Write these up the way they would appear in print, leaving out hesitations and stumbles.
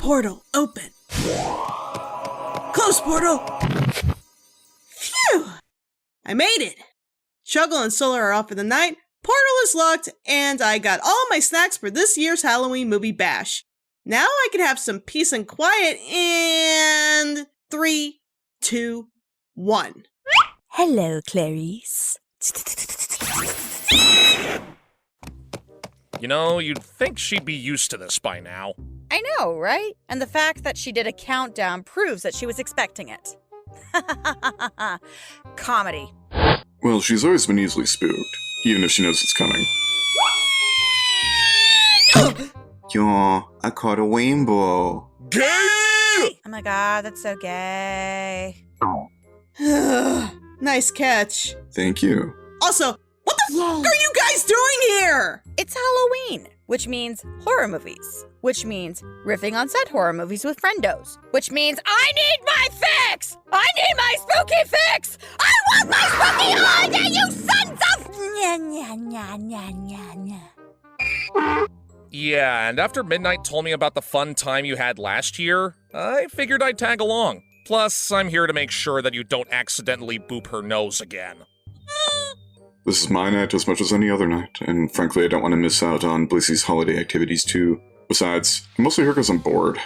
Portal open. Close portal. Phew! I made it. Shuggle and Solar are off for the night, portal is locked, and I got all my snacks for this year's Halloween movie bash. Now I can have some peace and quiet in 3, 2, 1. Hello, Clarice. You know, you'd think she'd be used to this by now. I know, right? And the fact that she did a countdown proves that she was expecting it. Comedy. Well, she's always been easily spooked, even if she knows it's coming. Yo, I caught a rainbow. Gay! Oh my god, that's so gay. Nice catch. Thank you. Also, what the f*** are you guys doing here? It's Halloween, which means horror movies, which means riffing on said horror movies with friendos, which means I need my fix! I need my spooky fix! I want my spooky holiday, you sons of... Nya, nya, nya, nya, nya, nya. Yeah, and after Midnight told me about the fun time you had last year, I figured I'd tag along. Plus, I'm here to make sure that you don't accidentally boop her nose again. This is my night as much as any other night, and frankly I don't want to miss out on Blissy's holiday activities too. Besides, I'm mostly here because I'm bored.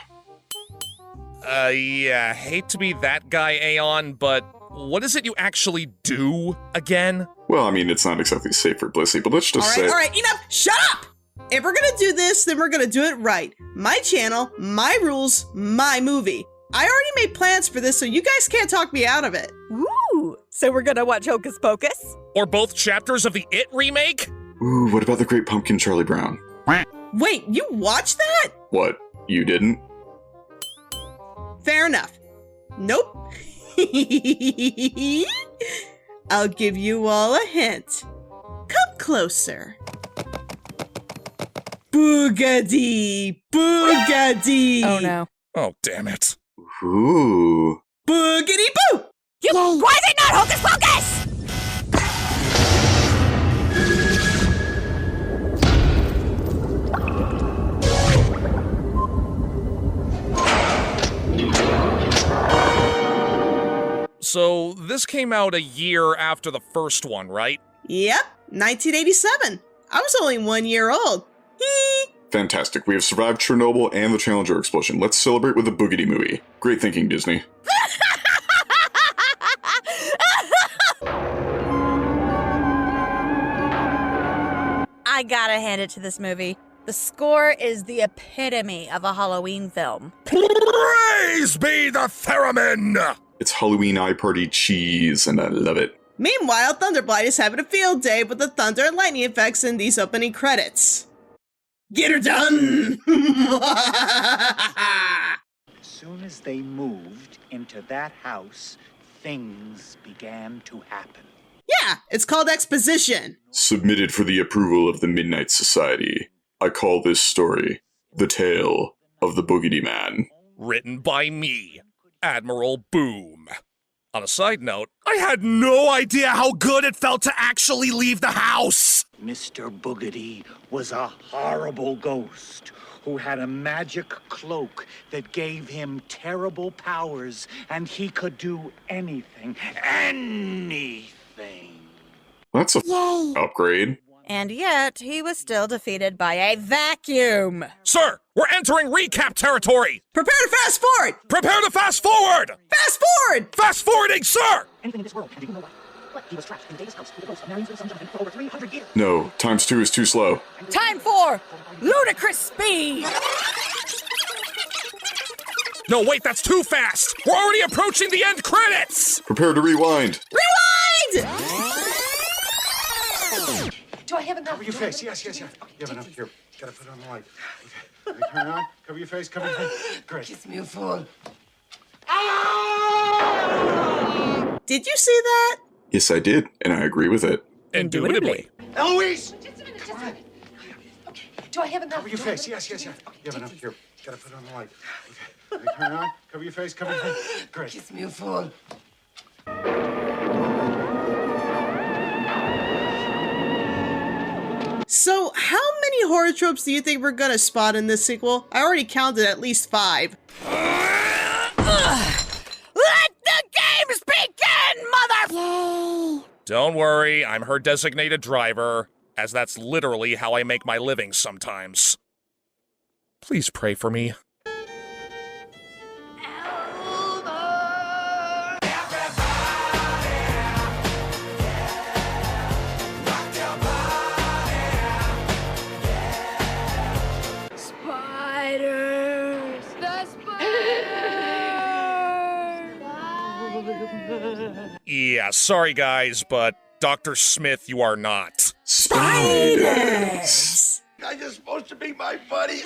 Yeah, hate to be that guy, Aeon, but what is it you actually do again? Well, I mean, it's not exactly safe for Blissy, but let's just say— Alright, enough! Shut up! If we're gonna do this, then we're gonna do it right. My channel, my rules, my movie. I already made plans for this, so you guys can't talk me out of it. Ooh, so we're gonna watch Hocus Pocus? Or both chapters of the It remake? Ooh, what about the Great Pumpkin Charlie Brown? Wait, you watched that? What, you didn't? Fair enough. Nope. I'll give you all a hint. Come closer. Boogedy! Boogedy! Oh no. Oh, damn it. Ooh. Boogedy boo! Why is it not Hocus Pocus? So, this came out a year after the first one, right? Yep, 1987. I was only 1 year old. Hee! Fantastic, we have survived Chernobyl and the Challenger explosion. Let's celebrate with a Boogedy movie. Great thinking, Disney. I gotta hand it to this movie. The score is the epitome of a Halloween film. Praise be the theremin! It's Halloween eye party cheese, and I love it. Meanwhile, Thunderblight is having a field day with the thunder and lightning effects in these opening credits. Get her done! As soon as they moved into that house, things began to happen. Yeah, it's called exposition. Submitted for the approval of the Midnight Society. I call this story The Tale of the Boogedy Man. Written by me, Admiral Boom. On a side note, I had no idea how good it felt to actually leave the house! Mr. Boogedy was a horrible ghost who had a magic cloak that gave him terrible powers, and he could do anything. That's a upgrade. And yet, he was still defeated by a vacuum. Sir, we're entering recap territory! Prepare to fast forward! Prepare to fast forward! Fast forward! Fast forwarding, sir! Anything in this world, and do you know what? But he was trapped in David's house with the ghost of Marion the sunshine for over 300 years. No, ×2 is too slow. Time for ludicrous speed! No, wait, that's too fast! We're already approaching the end credits! Prepare to rewind. Rewind! Do I have enough? Cover your face. Yes. You have enough. Here, gotta put on the light. Okay. Let me turn it on. Cover your face. Great. Kiss me a fool. Did you see that? Yes, I did, and I agree with it. Indubitably. Eloise! Just a minute. Okay. Do I have enough? Cover your face. Yes. You have enough. Here, gotta put on the light. Okay. Let me turn it on. Cover your face. Great. Kiss me a fool. So, how many many horror tropes do you think we're gonna spot in this sequel? I already counted at least 5. Let the games begin, mother... Yay! Don't worry, I'm her designated driver, as that's literally how I make my living sometimes. Please pray for me. Spiders! The spiders! Yeah, sorry guys, but Dr. Smith, you are not. Spiders! Guys, you're supposed to be my buddy.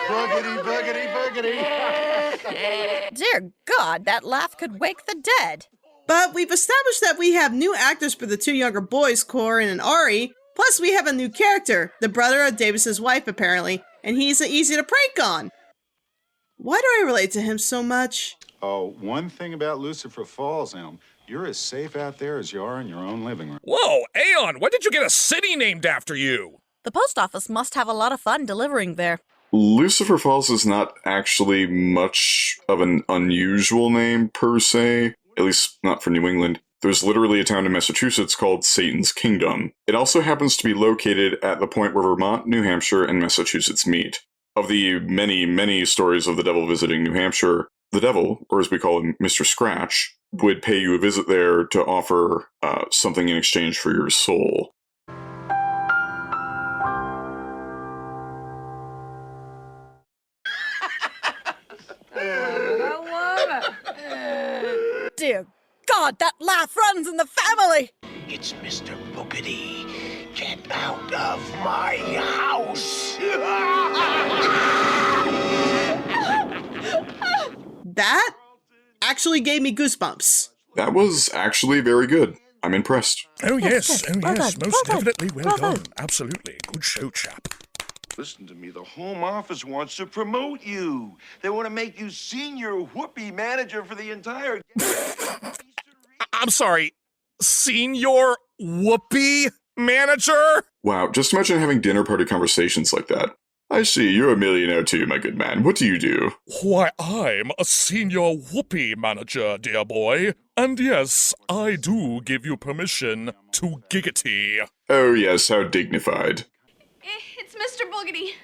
Boogedy, boogedy, boogedy. Dear God, that laugh could wake the dead. But we've established that we have new actors for the 2 younger boys, Corin and Ari. Plus, we have a new character, the brother of Davis's wife, apparently, and he's easy to prank on. Why do I relate to him so much? Oh, one thing about Lucifer Falls, Elm. You're as safe out there as you are in your own living room. Whoa, Aeon, when did you get a city named after you? The post office must have a lot of fun delivering there. Lucifer Falls is not actually much of an unusual name, per se. At least, not for New England. There's literally a town in Massachusetts called Satan's Kingdom. It also happens to be located at the point where Vermont, New Hampshire, and Massachusetts meet. Of the many, many stories of the devil visiting New Hampshire, the devil, or as we call him, Mr. Scratch, would pay you a visit there to offer something in exchange for your soul. Dear God, that laugh runs in the family! It's Mr. Boogedy. Get out of my house. That actually gave me goosebumps. That was actually very good. I'm impressed. Oh yes, good. Well done, most well done, definitely well well done. done. Absolutely, good show, chap. Listen to me, the Home Office wants to promote you. They want to make you senior whoopee manager for the entire... I'm sorry, senior whoopee manager? Wow, just imagine having dinner party conversations like that. I see, you're a millionaire too, my good man. What do you do? Why, I'm a senior whoopee manager, dear boy. And yes, I do give you permission to giggity. Oh yes, how dignified. It's Mr. Boogedy.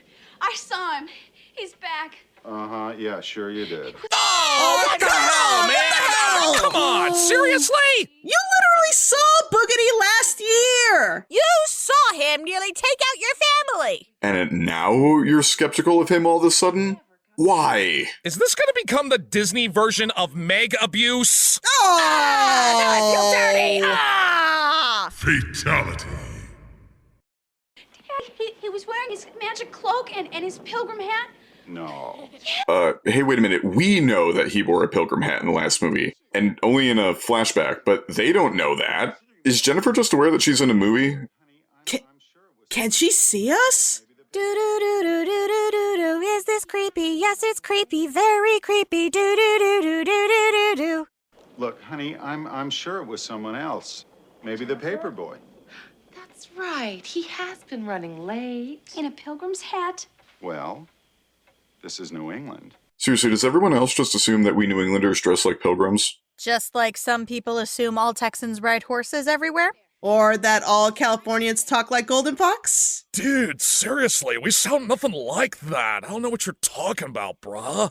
I saw him. He's back. Uh-huh, yeah, sure you did. Oh, what the hell, man? hell? Come on, seriously? You literally saw Boogedy last year! You saw him nearly take out your family! And now you're skeptical of him all of a sudden? Why? Is this gonna become the Disney version of Meg abuse? Oh! Now I feel dirty! Ah! Fatality. He was wearing his magic cloak and his pilgrim hat. No. Hey, wait a minute. We know that he wore a pilgrim hat in the last movie, and only in a flashback, but they don't know that. Is Jennifer just aware that she's in a movie? Can she see us? Do-do-do-do-do-do-do-do. Is this creepy? Yes, it's creepy. Very creepy. Do-do-do-do-do-do-do. Look, honey, I'm sure it was someone else. Maybe the paper boy. That's right. He has been running late. In a pilgrim's hat. Well, this is New England. Seriously, does everyone else just assume that we New Englanders dress like pilgrims? Just like some people assume all Texans ride horses everywhere? Or that all Californians talk like Golden Fox? Dude, seriously, we sound nothing like that. I don't know what you're talking about, bruh.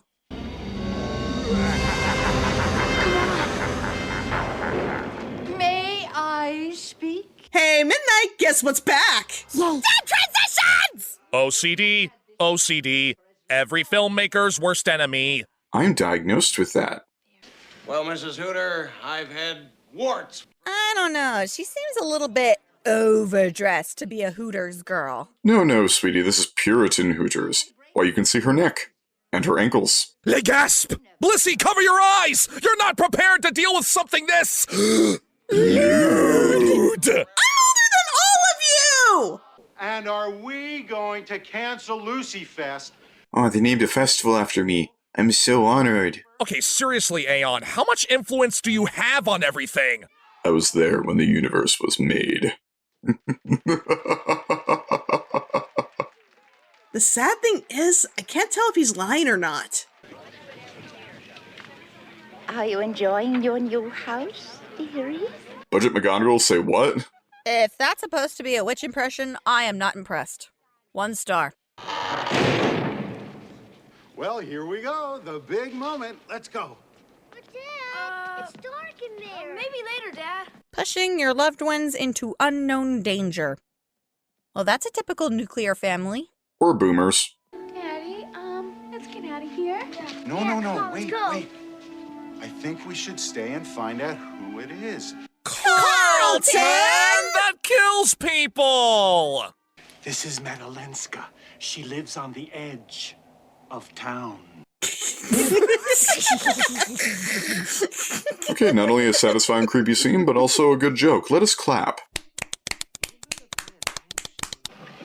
May I speak? Hey, Midnight, guess what's back? Yay! Dead transitions! OCD. Every filmmaker's worst enemy. I'm diagnosed with that. Well, Mrs. Hooter, I've had warts. I don't know. She seems a little bit overdressed to be a Hooters girl. No, sweetie, this is Puritan Hooters. Why, you can see her neck. And her ankles. Le gasp! Blissy, cover your eyes! You're not prepared to deal with something this... lewd! I'm older than all of you! And are we going to cancel Lucy Fest? Oh, they named a festival after me. I'm so honored. Okay, seriously, Aeon, how much influence do you have on everything? I was there when the universe was made. The sad thing is, I can't tell if he's lying or not. Are you enjoying your new house, dearie? Budget McGonagall say what? If that's supposed to be a witch impression, I am not impressed. 1 star. Well, here we go. The big moment. Let's go. But Dad, it's dark in there. Maybe later, Dad. Pushing your loved ones into unknown danger. Well, that's a typical nuclear family. Or boomers. Daddy, let's get out of here. No, wait. I think we should stay and find out who it is. Carlton! That kills people! This is Madalenska. She lives on the edge of town. Okay, not only a satisfying creepy scene, but also a good joke. Let us clap.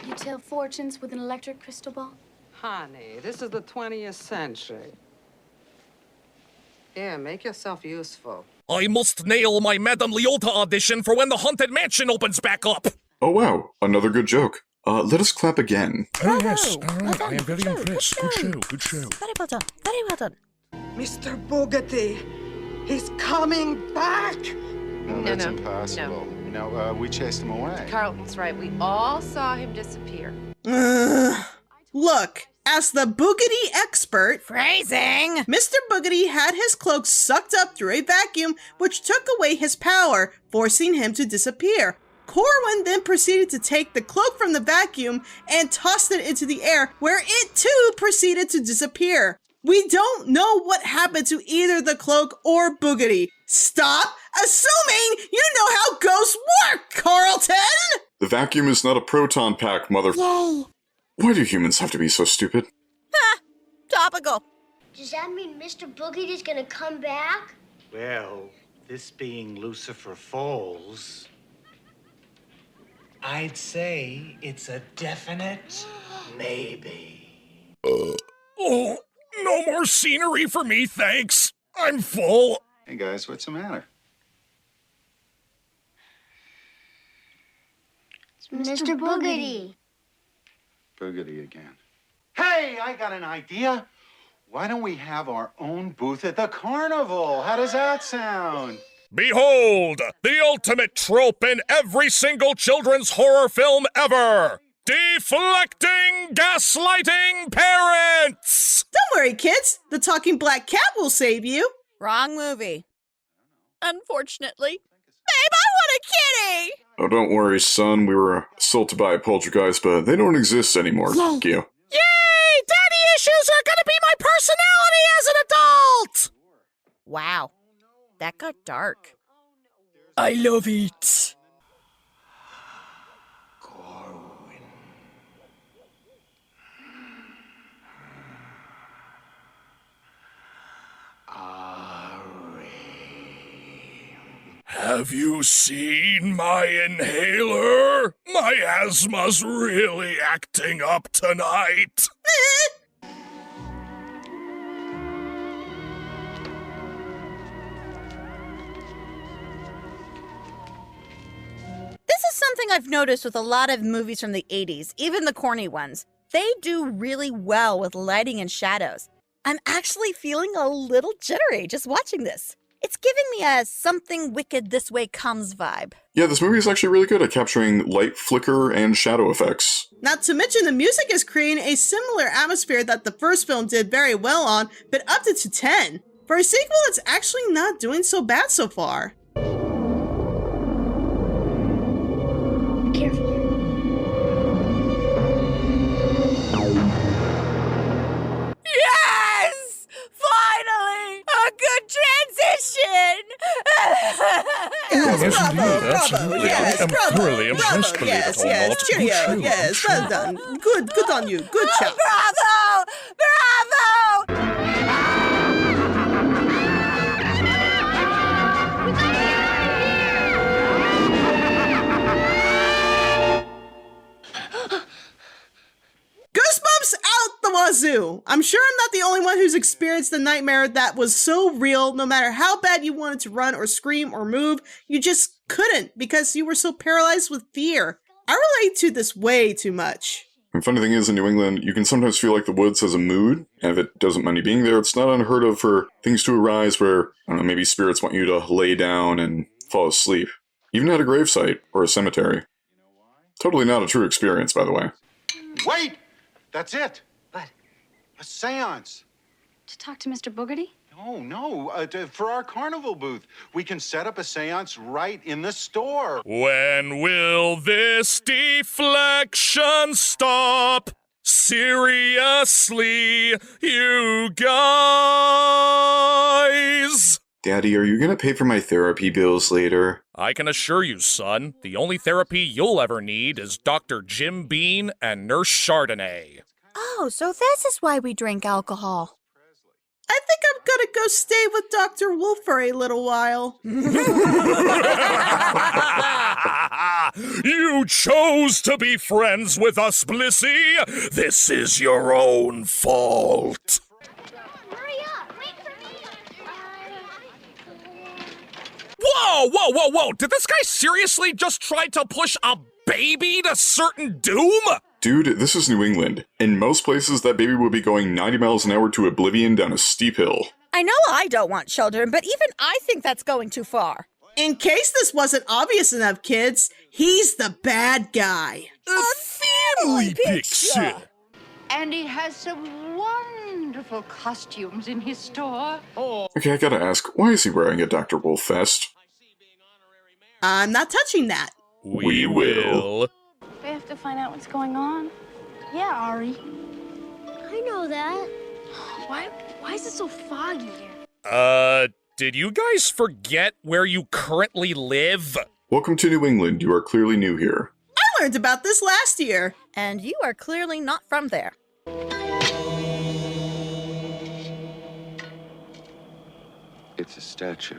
You tell fortunes with an electric crystal ball? Honey, this is the 20th century. Yeah, make yourself useful. I must nail my Madame Leota audition for when the Haunted Mansion opens back up. Oh wow, another good joke. Let us clap again. Oh yes, alright, I am very impressed. Good show. Very well done, very well done. Mr. Boogedy, he's coming back! No, that's impossible. No, we chased him away. Carlton's right. We all saw him disappear. Look, as the Boogedy expert, Phrasing! Mr. Boogedy had his cloak sucked up through a vacuum, which took away his power, forcing him to disappear. Corwin then proceeded to take the cloak from the vacuum and tossed it into the air, where it too proceeded to disappear. We don't know what happened to either the cloak or Boogedy. Stop assuming you know how ghosts work, Carlton! The vacuum is not a proton pack, Yay! Why do humans have to be so stupid? Ha! Topical. Does that mean Mr. Boogedy's gonna come back? Well, this being Lucifer Falls, I'd say it's a definite maybe. Oh, no more scenery for me, thanks. I'm full. Hey guys, what's the matter? It's Mr. Boogedy. Boogedy again. Hey, I got an idea. Why don't we have our own booth at the carnival? How does that sound? Behold, the ultimate trope in every single children's horror film ever. Deflecting, gaslighting parents! Don't worry, kids. The talking black cat will save you. Wrong movie. Unfortunately. Babe, I want a kitty! Oh, don't worry, son. We were assaulted by a poltergeist, but they don't exist anymore. Thank you. Yay! Daddy issues are gonna be my personality as an adult! Wow. That got dark. I love it. Have you seen my inhaler? My asthma's really acting up tonight. This is something I've noticed with a lot of movies from the 80s, even the corny ones. They do really well with lighting and shadows. I'm actually feeling a little jittery just watching this. It's giving me a something wicked this way comes vibe. Yeah, this movie is actually really good at capturing light, flicker, and shadow effects. Not to mention the music is creating a similar atmosphere that the first film did very well on, but upped it to 10. For a sequel, it's actually not doing so bad so far. Careful. Yes! Finally! A good transition! Yes, bravo, bravo, absolutely. yes, I am bravo, thoroughly impressed, bravo, believe yes, it or yes, not. cheerio, Good show, yes, good well show. done. Good on you, good job. Bravo! Bravo! Goosebumps out the wazoo! I'm sure I'm not the only one who's experienced the nightmare that was so real, no matter how bad you wanted to run or scream or move, you just couldn't because you were so paralyzed with fear. I relate to this way too much. And funny thing is, in New England, you can sometimes feel like the woods has a mood, and if it doesn't mind you being there, it's not unheard of for things to arise where, I don't know, maybe spirits want you to lay down and fall asleep. Even at a gravesite or a cemetery. Totally not a true experience, by the way. Wait! That's it! What? A seance. To talk to Mr. Boogedy? No, for our carnival booth. We can set up a seance right in the store. When will this deflection stop? Seriously, you guys? Daddy, are you gonna pay for my therapy bills later? I can assure you, son, the only therapy you'll ever need is Dr. Jim Bean and Nurse Chardonnay. Oh, so this is why we drink alcohol. I think I'm gonna go stay with Dr. Wolf for a little while. You chose to be friends with us, Blissy. This is your own fault. Hurry up! Wait for me! Whoa! Did this guy seriously just try to push a baby to certain doom? Dude, this is New England. In most places, that baby would be going 90 miles an hour to oblivion down a steep hill. I know I don't want children, but even I think that's going too far. In case this wasn't obvious enough, kids, he's the bad guy. A family picture. And he has some wonderful costumes in his store. Okay, I gotta ask, why is he wearing a Dr. Wolf vest? I'm not touching that. We will. We have to find out what's going on. Yeah, Ari. I know that. Why is it so foggy here? Did you guys forget where you currently live? Welcome to New England. You are clearly new here. I learned about this last year. And you are clearly not from there. It's a statue.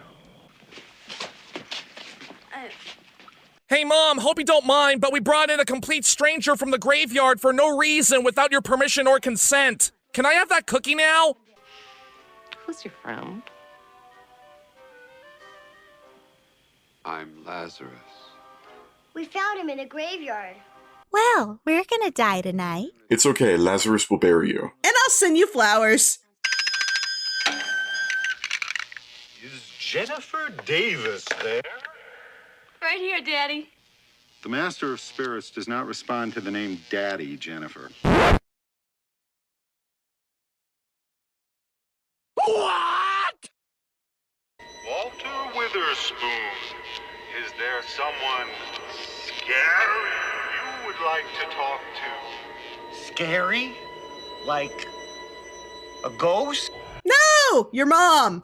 Hey, Mom, hope you don't mind, but we brought in a complete stranger from the graveyard for no reason without your permission or consent. Can I have that cookie now? Who's your friend? I'm Lazarus. We found him in a graveyard. Well, we're gonna die tonight. It's okay, Lazarus will bury you. And I'll send you flowers. Is Jennifer Davis there? Right here, Daddy. The Master of Spirits does not respond to the name Daddy, Jennifer. What? Walter Witherspoon, is there someone scary you would like to talk to? Scary? Like a ghost? No! Your mom!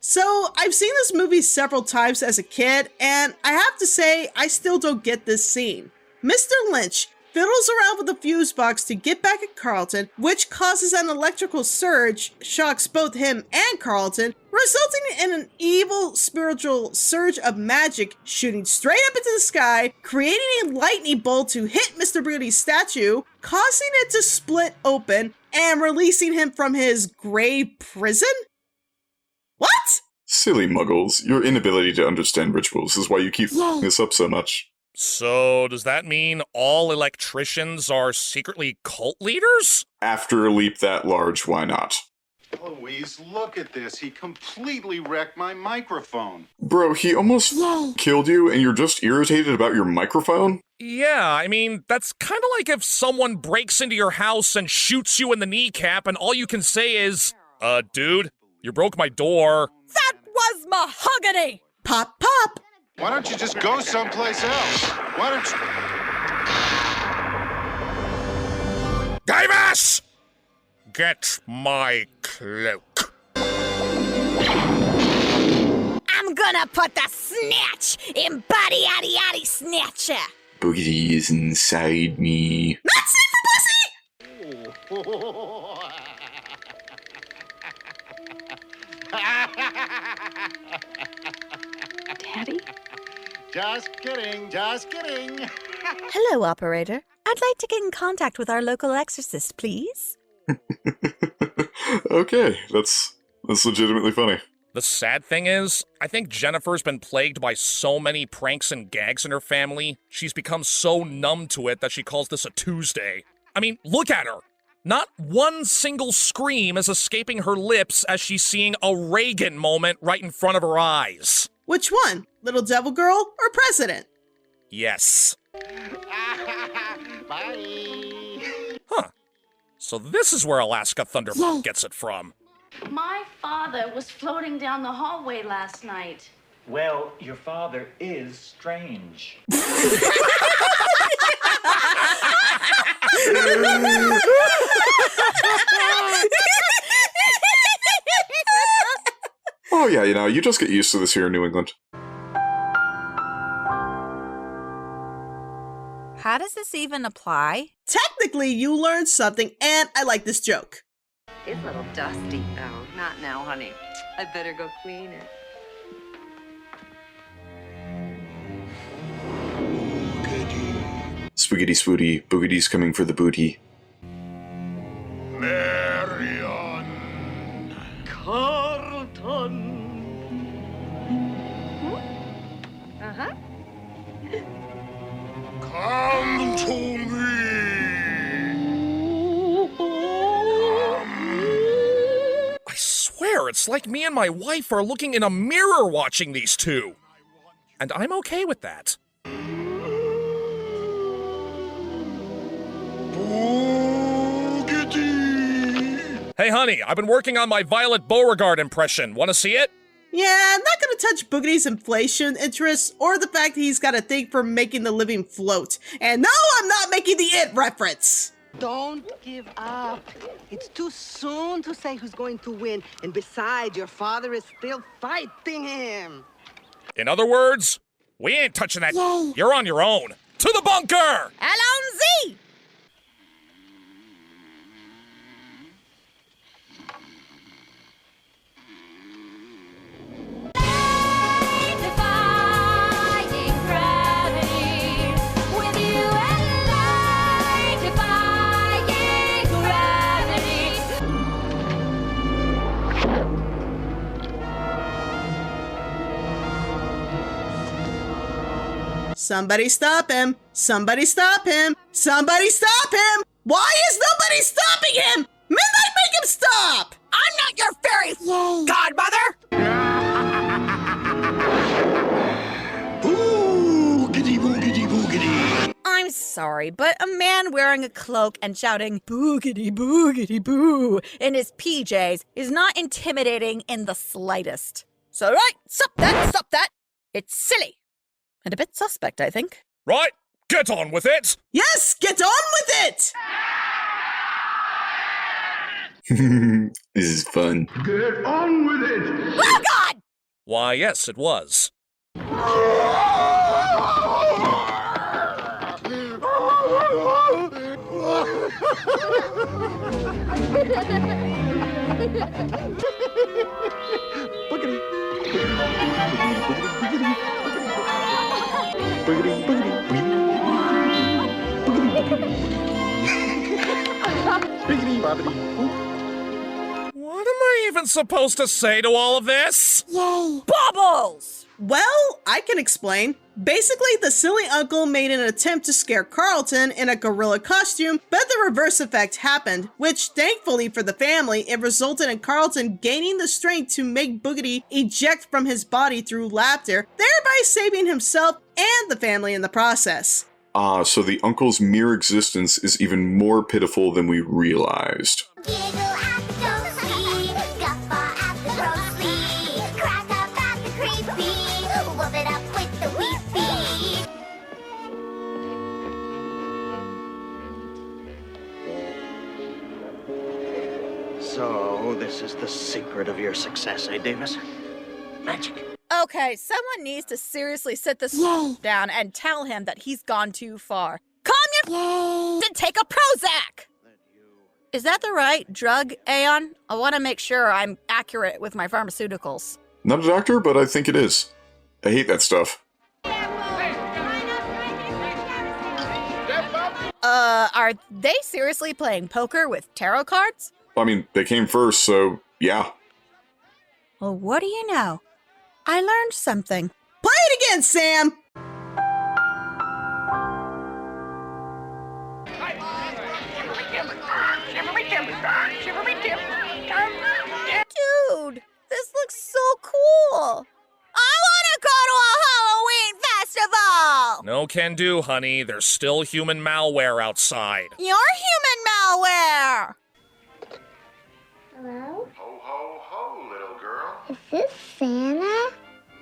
So, I've seen this movie several times as a kid, and I have to say, I still don't get this scene. Mr. Lynch fiddles around with the fuse box to get back at Carlton, which causes an electrical surge, shocks both him and Carlton, resulting in an evil spiritual surge of magic shooting straight up into the sky, creating a lightning bolt to hit Mr. Boogedy's statue, causing it to split open, and releasing him from his grave prison? What? Silly muggles, your inability to understand rituals is why you keep f***ing this up so much. So, does that mean all electricians are secretly cult leaders? After a leap that large, why not? Louise, look at this. He completely wrecked my microphone. Bro, he almost killed you and you're just irritated about your microphone? Yeah, I mean, that's kind of like if someone breaks into your house and shoots you in the kneecap and all you can say is, dude, you broke my door. That was mahogany! Pop, pop! Why don't you just go someplace else? Why don't you... Davis! Get my cloak. I'm gonna put the snatch in Body Yaddy Yaddy Snatcher. Boogedy is inside me. Not safe for Blissy! Daddy? Just kidding, just kidding. Hello, operator. I'd like to get in contact with our local exorcist, please. Okay, that's legitimately funny. The sad thing is, I think Jennifer's been plagued by so many pranks and gags in her family, she's become so numb to it that she calls this a Tuesday. I mean, look at her. Not one single scream is escaping her lips as she's seeing a Reagan moment right in front of her eyes. Which one? Little Devil Girl or President? Yes. Bye. Huh. So this is where Alaska Thunderbolt gets it from. My father was floating down the hallway last night. Well, your father is strange. Oh yeah, you just get used to this here in New England. How does this even apply? Technically, you learned something, and I like this joke. It's a little dusty, though. Not now, honey. I better go clean it. Spoogedy swooty, Boogedy's coming for the booty. Marion. Carlton. Uh-huh. Come to me. I swear, it's like me and my wife are looking in a mirror watching these two. And I'm okay with that. Boogedy. Hey honey, I've been working on my Violet Beauregard impression. Want to see it? Yeah, I'm not gonna touch Boogedy's inflation interests or the fact that he's got a thing for making the living float. And no, I'm not making the It reference! Don't give up. It's too soon to say who's going to win. And besides, your father is still fighting him. In other words, we ain't touching that. Yay. You're on your own. To the bunker! Alonzi! Somebody stop him! Somebody stop him! Somebody stop him! Why is nobody stopping him? Midnight, make him stop! I'm not your fairy godmother! Boogedy, boogedy, boogedy. I'm sorry, but a man wearing a cloak and shouting boogedy boogedy boo in his PJs is not intimidating in the slightest. So right, stop that! It's silly. And a bit suspect, I think. Right, get on with it! Yes, get on with it! This is fun. Get on with it. Oh God! Why, yes, it was. Boogedy. What am I even supposed to say to all of this? Yay! Bubbles! Well, I can explain. Basically, the silly uncle made an attempt to scare Carlton in a gorilla costume, but the reverse effect happened, which, thankfully for the family, it resulted in Carlton gaining the strength to make Boogedy eject from his body through laughter, thereby saving himself and the family in the process. Ah, so the uncle's mere existence is even more pitiful than we realized. So, this is the secret of your success, eh, Davis? Magic. Okay, someone needs to seriously sit this down and tell him that he's gone too far. Calm your and take a Prozac! Is that the right drug, Aeon? I want to make sure I'm accurate with my pharmaceuticals. Not a doctor, but I think it is. I hate that stuff. Are they seriously playing poker with tarot cards? I mean, they came first, so yeah. Well, what do you know? I learned something. Play it again, Sam! Dude, this looks so cool. I want to go to a Halloween festival! No can do, honey. There's still human malware outside. You're human malware! Hello? Ho, ho, ho, little girl. Is this Santa?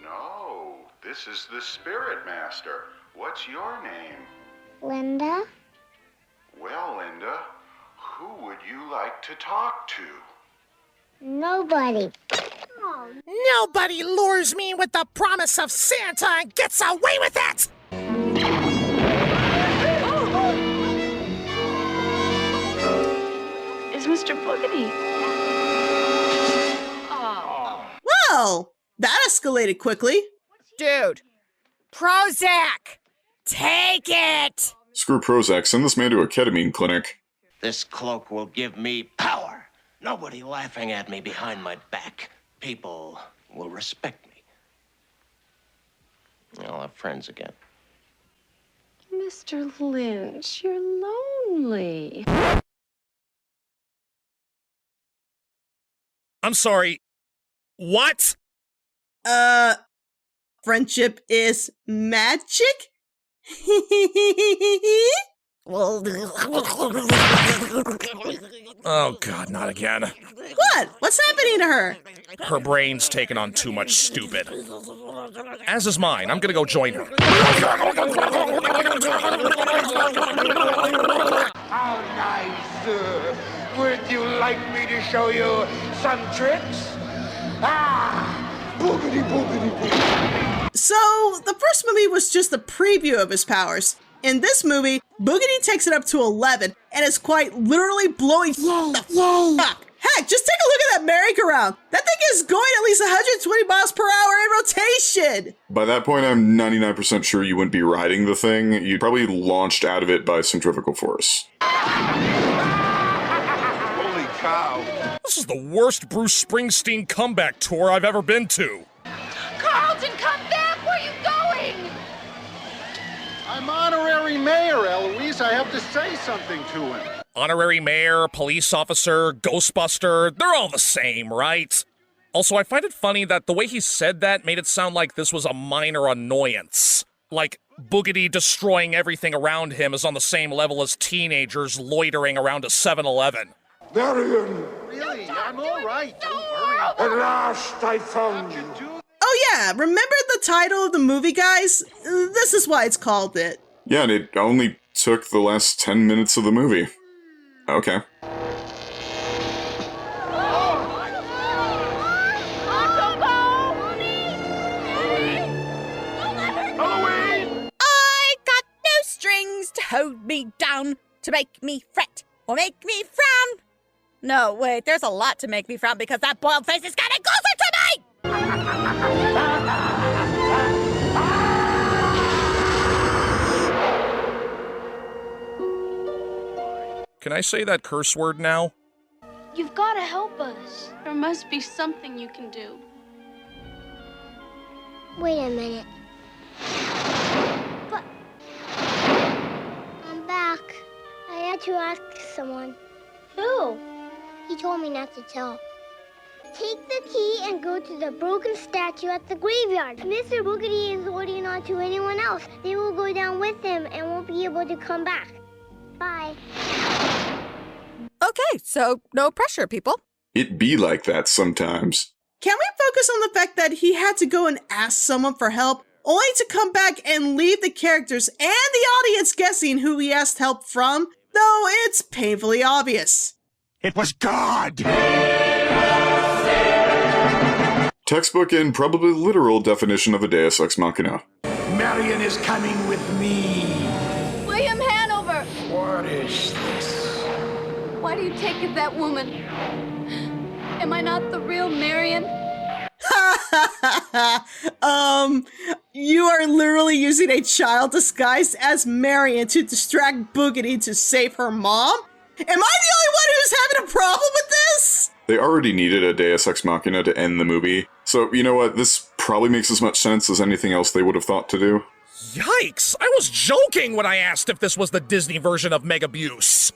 No, this is the Spirit Master. What's your name? Linda? Well, Linda, who would you like to talk to? Nobody. Nobody lures me with the promise of Santa and gets away with it! It's Mr. Boogedy. Well, that escalated quickly. Dude, Prozac! Take it! Screw Prozac, send this man to a ketamine clinic. This cloak will give me power. Nobody laughing at me behind my back. People will respect me. I'll have friends again. Mr. Lynch, you're lonely. I'm sorry. What? Friendship is magic? Oh god, not again. What? What's happening to her? Her brain's taken on too much stupid. As is mine. I'm gonna go join her. How nice. Would you like me to show you some tricks? Boogedy, boogedy, boogedy. So, the first movie was just a preview of his powers. In this movie, Boogedy takes it up to 11 and is quite literally blowing the fuck. Heck, just take a look at that merry-go-round. That thing is going at least 120 miles per hour in rotation. By that point, I'm 99% sure you wouldn't be riding the thing. You'd probably launched out of it by centrifugal force. Holy cow. This is the worst Bruce Springsteen comeback tour I've ever been to. Carlton, come back! Where are you going? I'm honorary mayor, Eloise. I have to say something to him. Honorary mayor, police officer, Ghostbuster, they're all the same, right? Also, I find it funny that the way he said that made it sound like this was a minor annoyance. Like, Boogedy destroying everything around him is on the same level as teenagers loitering around a 7-Eleven. Marion! Really? I'm all right. Don't worry. At last I found you. Oh yeah, remember the title of the movie, guys? This is why it's called it. Yeah, and it only took the last 10 minutes of the movie. Okay. I got no strings to hold me down, to make me fret or make me frown. No, wait, there's a lot to make me frown because that boiled face is getting closer to me! Can I say that curse word now? You've got to help us. There must be something you can do. Wait a minute. But I'm back. I had to ask someone. Who? He told me not to tell. Take the key and go to the broken statue at the graveyard. Mr. Boogedy is holding on to anyone else. They will go down with him and won't be able to come back. Bye. Okay, so no pressure, people. It be like that sometimes. Can we focus on the fact that he had to go and ask someone for help, only to come back and leave the characters and the audience guessing who he asked help from, though it's painfully obvious. It was God! Textbook and probably literal definition of a Deus Ex Machina. Marion is coming with me. William Hanover! What is this? Why do you take it that woman? Am I not the real Marion? You are literally using a child disguised as Marion to distract Boogedy to save her mom? Am I the only one who's having a problem with this? They already needed a Deus Ex Machina to end the movie, so you know what, this probably makes as much sense as anything else they would have thought to do. Yikes! I was joking when I asked if this was the Disney version of Megabuse.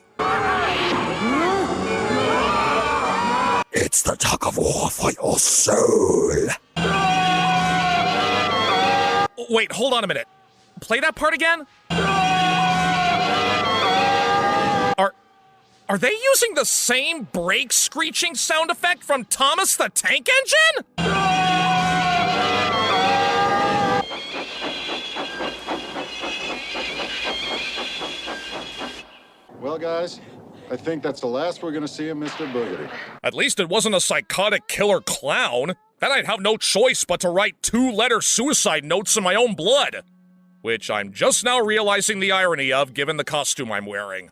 It's the tug of war for your soul. Wait, hold on a minute. Play that part again? Are they using the same brake screeching sound effect from Thomas the Tank Engine? Well, guys, I think that's the last we're gonna see of Mr. Boogedy. At least it wasn't a psychotic killer clown. Then I'd have no choice but to write 2-letter suicide notes in my own blood. Which I'm just now realizing the irony of, given the costume I'm wearing.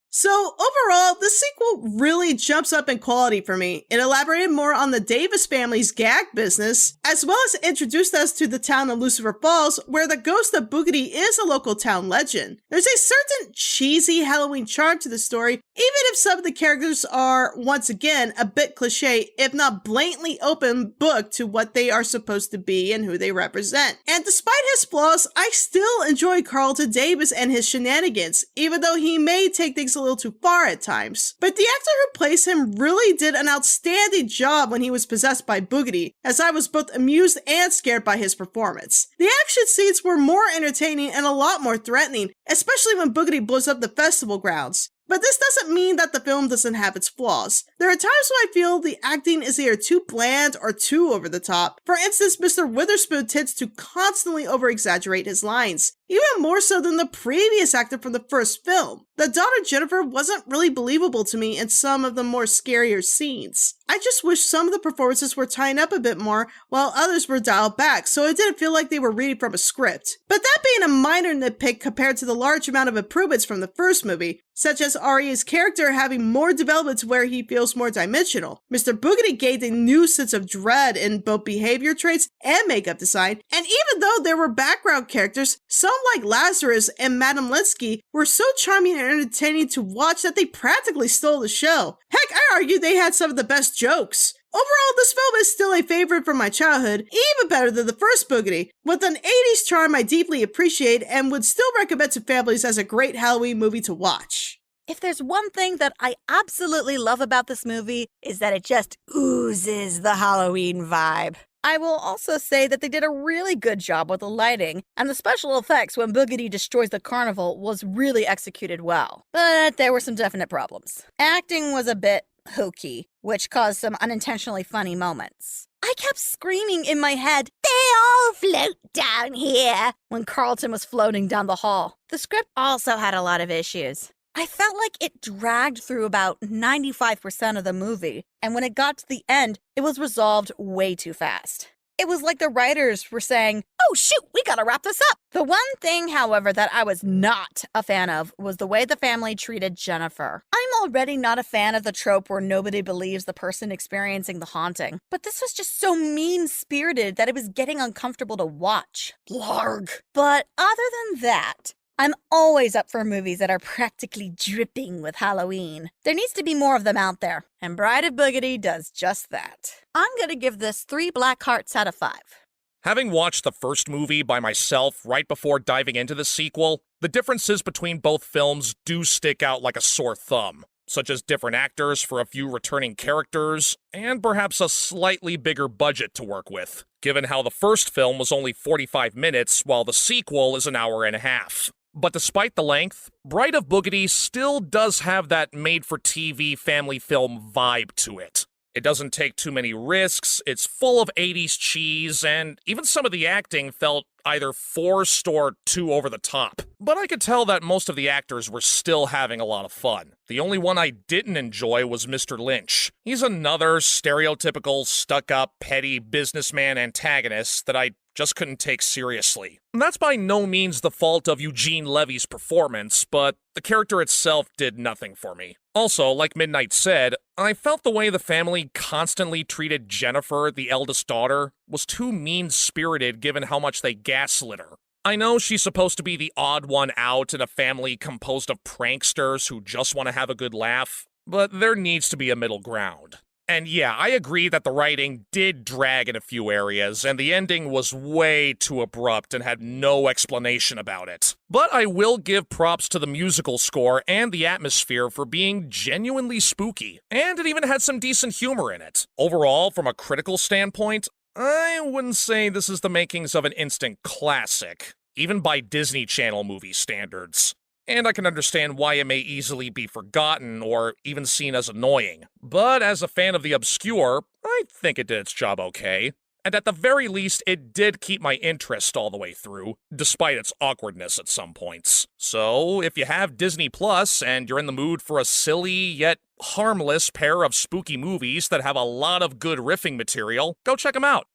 So overall, the sequel really jumps up in quality for me. It elaborated more on the Davis family's gag business, as well as introduced us to the town of Lucifer Falls, where the ghost of Boogedy is a local town legend. There's a certain cheesy Halloween charm to the story, even if some of the characters are, once again, a bit cliche, if not blatantly open book to what they are supposed to be and who they represent. And despite his flaws, I still enjoy Carlton Davis and his shenanigans, even though he may take things a little too far at times. But the actor who plays him really did an outstanding job when he was possessed by Boogedy, as I was both amused and scared by his performance. The action scenes were more entertaining and a lot more threatening, especially when Boogedy blows up the festival grounds. But this doesn't mean that the film doesn't have its flaws. There are times where I feel the acting is either too bland or too over the top. For instance, Mr. Witherspoon tends to constantly over-exaggerate his lines, even more so than the previous actor from the first film. The daughter Jennifer wasn't really believable to me in some of the more scarier scenes. I just wish some of the performances were tying up a bit more, while others were dialed back, so it didn't feel like they were reading from a script. But that being a minor nitpick compared to the large amount of improvements from the first movie, such as Arya's character having more development to where he feels more dimensional. Mr. Boogedy gained a new sense of dread in both behavior traits and makeup design, and even though there were background characters, some like Lazarus and Madame Linsky were so charming and entertaining to watch that they practically stole the show. Heck, I argue they had some of the best jokes. Overall, this film is still a favorite from my childhood, even better than the first Boogedy, with an 80s charm I deeply appreciate and would still recommend to families as a great Halloween movie to watch. If there's one thing that I absolutely love about this movie, is that it just oozes the Halloween vibe. I will also say that they did a really good job with the lighting, and the special effects when Boogedy destroys the carnival was really executed well. But there were some definite problems. Acting was a bit hokey, which caused some unintentionally funny moments. I kept screaming in my head, "They all float down here," when Carlton was floating down the hall. The script also had a lot of issues. I felt like it dragged through about 95% of the movie, and when it got to the end, it was resolved way too fast. It was like the writers were saying, "Oh shoot, we gotta wrap this up." The one thing, however, that I was not a fan of was the way the family treated Jennifer. I'm already not a fan of the trope where nobody believes the person experiencing the haunting, but this was just so mean-spirited that it was getting uncomfortable to watch. Blarg. But other than that, I'm always up for movies that are practically dripping with Halloween. There needs to be more of them out there, and Bride of Boogedy does just that. I'm gonna give this 3 black hearts out of 5. Having watched the first movie by myself right before diving into the sequel, the differences between both films do stick out like a sore thumb, such as different actors for a few returning characters, and perhaps a slightly bigger budget to work with, given how the first film was only 45 minutes while the sequel is an hour and a half. But despite the length, Bride of Boogedy still does have that made-for-TV family film vibe to it. It doesn't take too many risks, it's full of 80s cheese, and even some of the acting felt either forced or too over the top. But I could tell that most of the actors were still having a lot of fun. The only one I didn't enjoy was Mr. Lynch. He's another stereotypical, stuck-up, petty businessman antagonist that I just couldn't take seriously. That's by no means the fault of Eugene Levy's performance, but the character itself did nothing for me. Also, like Midnight said, I felt the way the family constantly treated Jennifer, the eldest daughter, was too mean-spirited given how much they gaslit her. I know she's supposed to be the odd one out in a family composed of pranksters who just want to have a good laugh, but there needs to be a middle ground. And yeah, I agree that the writing did drag in a few areas, and the ending was way too abrupt and had no explanation about it. But I will give props to the musical score and the atmosphere for being genuinely spooky, and it even had some decent humor in it. Overall, from a critical standpoint, I wouldn't say this is the makings of an instant classic, even by Disney Channel movie standards. And I can understand why it may easily be forgotten or even seen as annoying. But as a fan of the obscure, I think it did its job okay. And at the very least, it did keep my interest all the way through, despite its awkwardness at some points. So, if you have Disney Plus and you're in the mood for a silly yet harmless pair of spooky movies that have a lot of good riffing material, go check them out.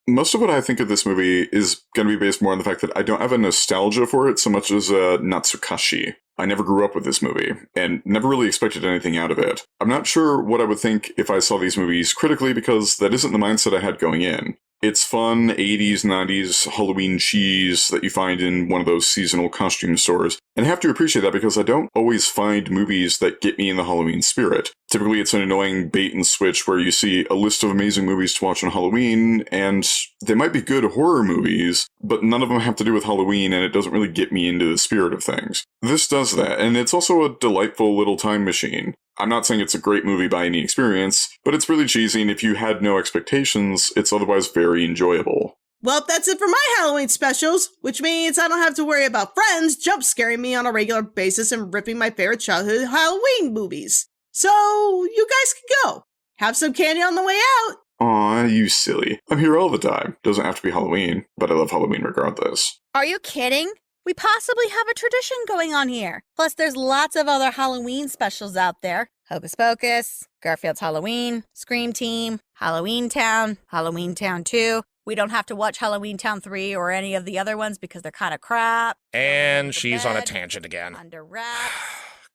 Most of what I think of this movie is going to be based more on the fact that I don't have a nostalgia for it so much as a Natsukashi. I never grew up with this movie, and never really expected anything out of it. I'm not sure what I would think if I saw these movies critically, because that isn't the mindset I had going in. It's fun 80s, 90s Halloween cheese that you find in one of those seasonal costume stores. And I have to appreciate that because I don't always find movies that get me in the Halloween spirit. Typically it's an annoying bait and switch where you see a list of amazing movies to watch on Halloween, and they might be good horror movies, but none of them have to do with Halloween, and it doesn't really get me into the spirit of things. This does that, and it's also a delightful little time machine. I'm not saying it's a great movie by any experience, but it's really cheesy, and if you had no expectations, it's otherwise very enjoyable. Well, that's it for my Halloween specials, which means I don't have to worry about friends jump scaring me on a regular basis and ripping my favorite childhood Halloween movies. So, you guys can go. Have some candy on the way out. Aw, you silly. I'm here all the time. Doesn't have to be Halloween, but I love Halloween regardless. Are you kidding? We possibly have a tradition going on here. Plus, there's lots of other Halloween specials out there. Hocus Pocus, Garfield's Halloween, Scream Team, Halloween Town 2. We don't have to watch Halloween Town 3 or any of the other ones because they're kind of crap. And she's on a tangent again. Under wraps.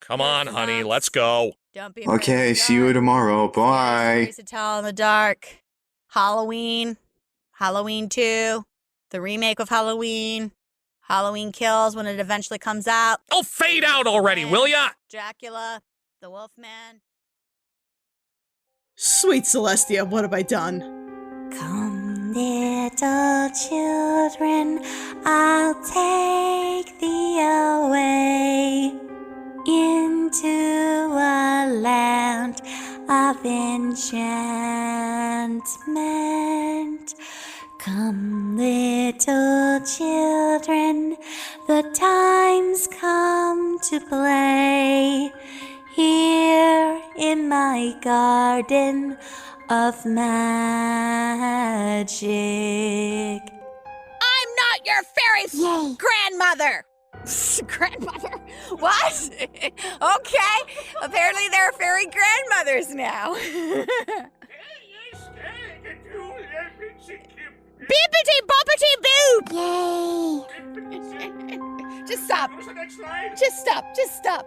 Come on, honey, let's go. Okay, see you tomorrow. Bye. Stories to tell in the dark. Halloween 2, the remake of Halloween Kills when it eventually comes out. Oh, fade out already, will ya? Dracula, the Wolfman. Sweet Celestia, what have I done? Come, little children, I'll take thee away into a land of enchantment. Come, little children, the time's come to play here in my garden of magic. I'm not your fairy grandmother. Grandmother? What? Okay. Apparently there are fairy grandmothers now. Bippity boppity boop! Yay! Just stop. Just stop.